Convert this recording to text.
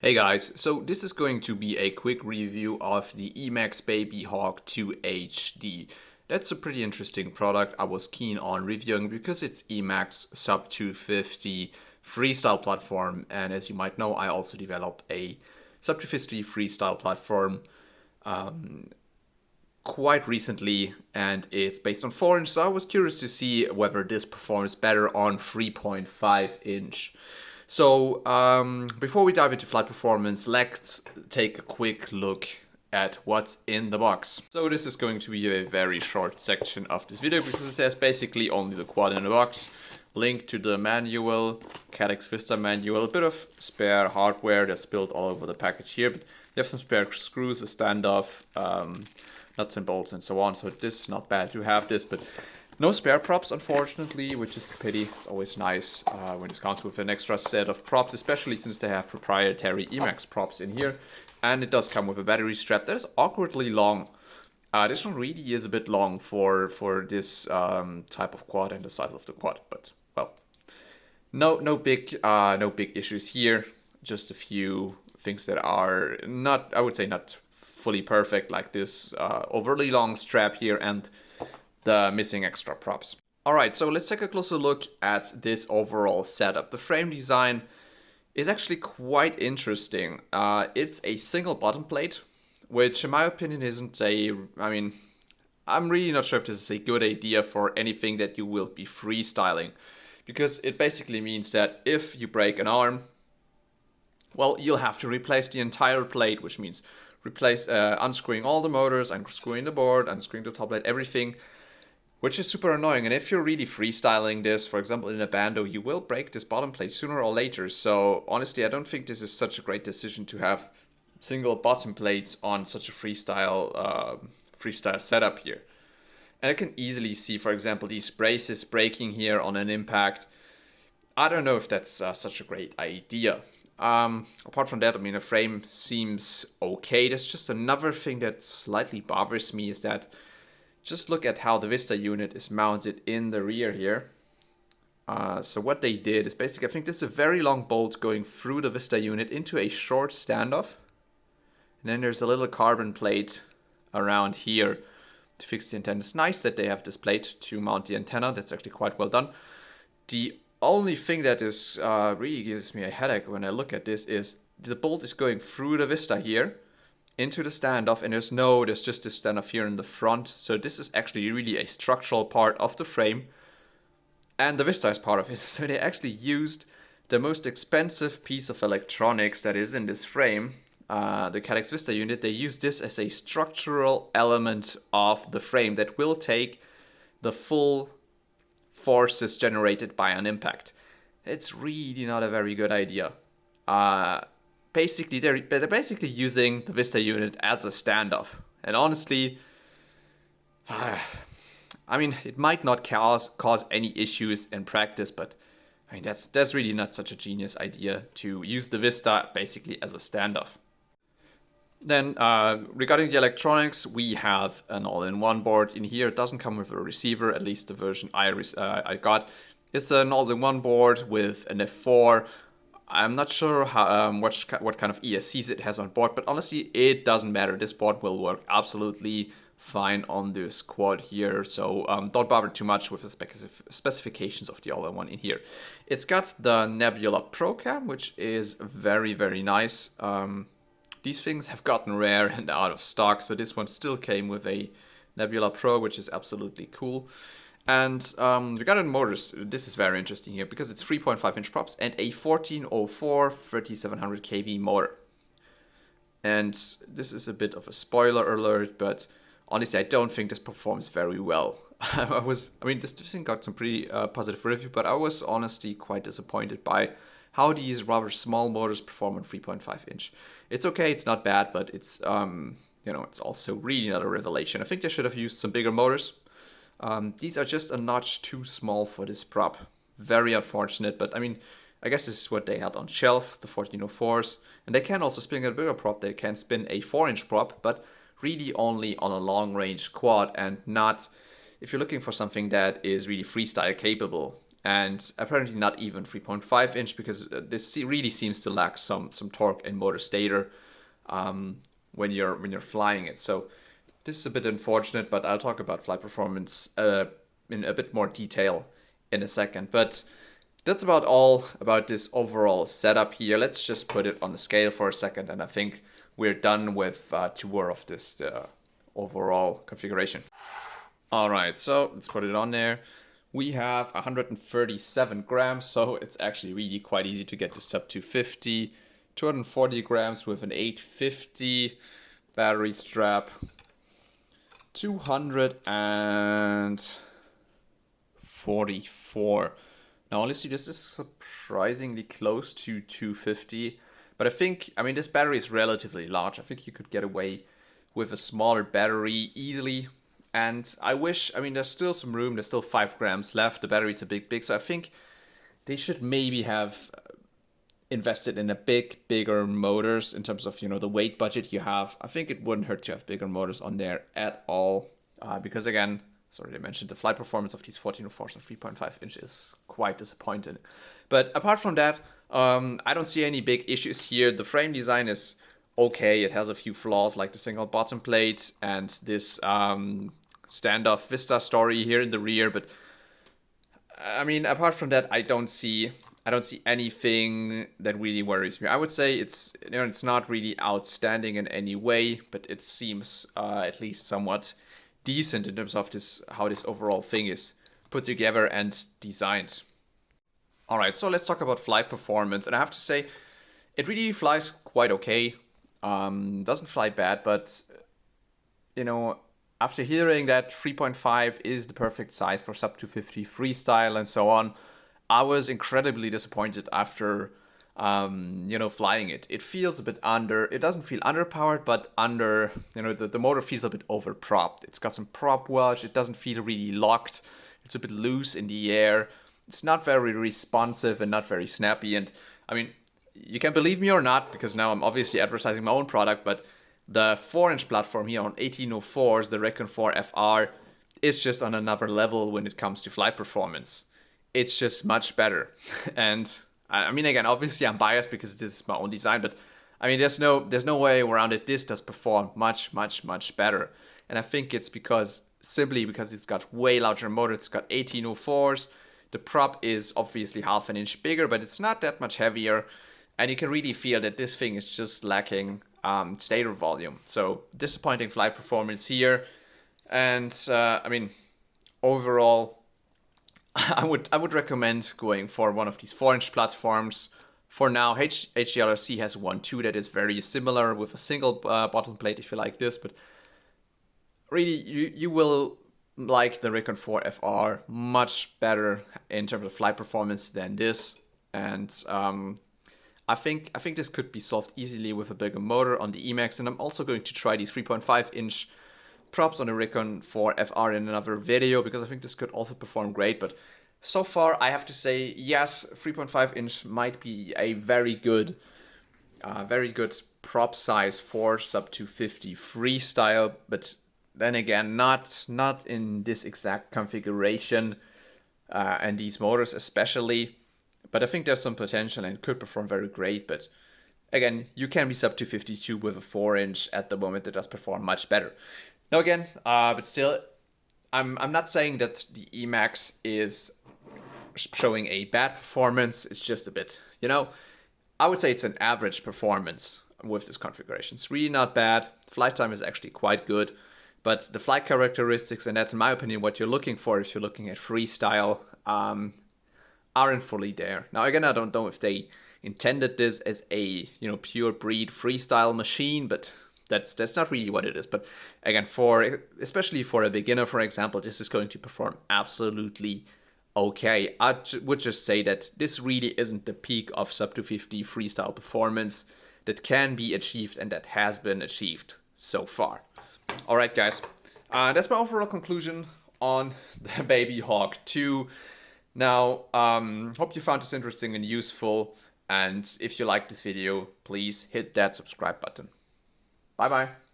Hey guys, so this is going to be a quick review of the Emax Babyhawk 2 HD. That's a pretty interesting product I was keen on reviewing because it's Emax sub250 freestyle platform, and as you might know, I also developed a sub250 freestyle platform quite recently, and it's based on 4 inch, so I was curious to see whether this performs better on 3.5 inch. So before we dive into flight performance, let's take a quick look at what's in the box. So this is going to be a very short section of this video because there's basically only the quad in the box, link to the manual, Cadex Vista manual, a bit of spare hardware that's built all over the package here, but you have some spare screws, a standoff, nuts and bolts and so on, so this is not bad to have this, but no spare props, unfortunately, which is a pity. It's always nice when it comes with an extra set of props, especially since they have proprietary Emax props in here. And it does come with a battery strap that is awkwardly long. This one really is a bit long for this type of quad and the size of the quad, but well, no big issues here. Just a few things that are not, I would say, not fully perfect, like this overly long strap here and the missing extra props. Alright, so let's take a closer look at this overall setup. The frame design is actually quite interesting. It's a single bottom plate, which in my opinion isn't I'm really not sure if this is a good idea for anything that you will be freestyling, because it basically means that if you break an arm, well, you'll have to replace the entire plate, which means unscrewing all the motors, unscrewing the board, unscrewing the top plate, everything, which is super annoying. And if you're really freestyling this, for example in a bando, you will break this bottom plate sooner or later. So honestly, I don't think this is such a great decision to have single bottom plates on such a freestyle setup here. And I can easily see, for example, these braces breaking here on an impact. I don't know if that's such a great idea. Apart from that, I mean, the frame seems okay. There's just another thing that slightly bothers me is that just look at how the Vista unit is mounted in the rear here. So what they did is basically, I think this is a very long bolt going through the Vista unit into a short standoff. And then there's a little carbon plate around here to fix the antenna. It's nice that they have this plate to mount the antenna. That's actually quite well done. The only thing that is really gives me a headache when I look at this is the bolt is going through the Vista here into the standoff, and there's just this standoff here in the front. So this is actually really a structural part of the frame, and the Vista is part of it. So they actually used the most expensive piece of electronics that is in this frame, the Cadex Vista unit. They used this as a structural element of the frame that will take the full forces generated by an impact. It's really not a very good idea. Basically, they're basically using the Vista unit as a standoff, and honestly, I mean, it might not cause any issues in practice, but I mean that's really not such a genius idea to use the Vista basically as a standoff. Then regarding the electronics, we have an all-in-one board in here. It doesn't come with a receiver, at least the version I got. It's an all-in-one board with an F4. I'm not sure how, what kind of ESCs it has on board, but honestly, it doesn't matter. This board will work absolutely fine on this quad here, so don't bother too much with the specifications of the all-in-one in here. It's got the Nebula Pro Cam, which is very, very nice. These things have gotten rare and out of stock, so this one still came with a Nebula Pro, which is absolutely cool. And regarding motors, this is very interesting here because it's 3.5 inch props and a 1404 3700 kV motor. And this is a bit of a spoiler alert, but honestly, I don't think this performs very well. This thing got some pretty positive review, but I was honestly quite disappointed by how these rather small motors perform on 3.5 inch. It's okay, it's not bad, but it's it's also really not a revelation. I think they should have used some bigger motors. These are just a notch too small for this prop. Very unfortunate, but I mean, I guess this is what they had on shelf, the 1404s. And they can also spin a bigger prop. They can spin a 4-inch prop, but really only on a long-range quad and not if you're looking for something that is really freestyle capable. and apparently not even 3.5 inch, because this really seems to lack some torque and motor stator when you're flying it. So this is a bit unfortunate, but I'll talk about flight performance in a bit more detail in a second. But that's about all about this overall setup here. Let's just put it on the scale for a second, and I think we're done with a tour of this overall configuration. All right, so let's put it on there. We have 137 grams, so it's actually really quite easy to get to sub250. 240 grams with an 850 battery strap. 244. Now, honestly, this is surprisingly close to 250. But I mean, this battery is relatively large. I think you could get away with a smaller battery easily. And I mean, there's still some room. There's still 5 grams left. The battery's a big. So I think they should maybe have invested in bigger motors in terms of, the weight budget you have. I think it wouldn't hurt to have bigger motors on there at all. Because again, sorry, I mentioned the flight performance of these 1404s and 3.5 inch is quite disappointing. But apart from that, I don't see any big issues here. The frame design is okay. It has a few flaws, like the single bottom plate and this standoff Vista story here in the rear. But I mean, apart from that, I don't see anything that really worries me. I would say it's not really outstanding in any way, but it seems at least somewhat decent in terms of how this overall thing is put together and designed. All right, so let's talk about flight performance, and I have to say it really flies quite okay. Doesn't fly bad, but after hearing that 3.5 is the perfect size for sub250 freestyle and so on, I was incredibly disappointed after flying it. It feels a bit it doesn't feel underpowered, but the motor feels a bit overpropped. It's got some prop wash. It doesn't feel really locked. It's a bit loose in the air. It's not very responsive and not very snappy. And I mean, you can believe me or not, because now I'm obviously advertising my own product, but the 4-inch platform here on 1804s, the Recon 4 FR, is just on another level when it comes to flight performance. It's just much better. And I mean, again, obviously I'm biased because this is my own design, but I mean, there's no way around it. This does perform much better. And I think it's simply because it's got way larger motor. It's got 1804s. The prop is obviously half an inch bigger, but it's not that much heavier. And you can really feel that this thing is just lacking stator volume. So disappointing flight performance here. And I mean, overall, I would recommend going for one of these 4-inch platforms. For now, HGLRC has one too that is very similar with a single bottom plate if you like this. But really, you will like the Recon 4 FR much better in terms of flight performance than this. And I think this could be solved easily with a bigger motor on the Emax. And I'm also going to try these 3.5-inch props on the Recon 4 FR in another video, because I think this could also perform great. But so far, I have to say, yes, 3.5-inch might be a very good prop size for sub250 freestyle, but then again, not in this exact configuration and these motors especially. But I think there's some potential and could perform very great. But again, you can be sub250 too with a 4-inch at the moment that does perform much better. Now again, but still, I'm not saying that the Emax is showing a bad performance. It's just a bit, I would say it's an average performance with this configuration. It's really not bad. Flight time is actually quite good. But the flight characteristics, and that's in my opinion what you're looking for if you're looking at freestyle, aren't fully there. Now again, I don't know if they intended this as a pure breed freestyle machine, but that's not really what it is. But again, especially for a beginner, for example, this is going to perform absolutely okay. I would just say that this really isn't the peak of sub250 freestyle performance that can be achieved and that has been achieved so far. All right, guys, that's my overall conclusion on the Babyhawk 2. Now, hope you found this interesting and useful. And if you like this video, please hit that subscribe button. Bye-bye.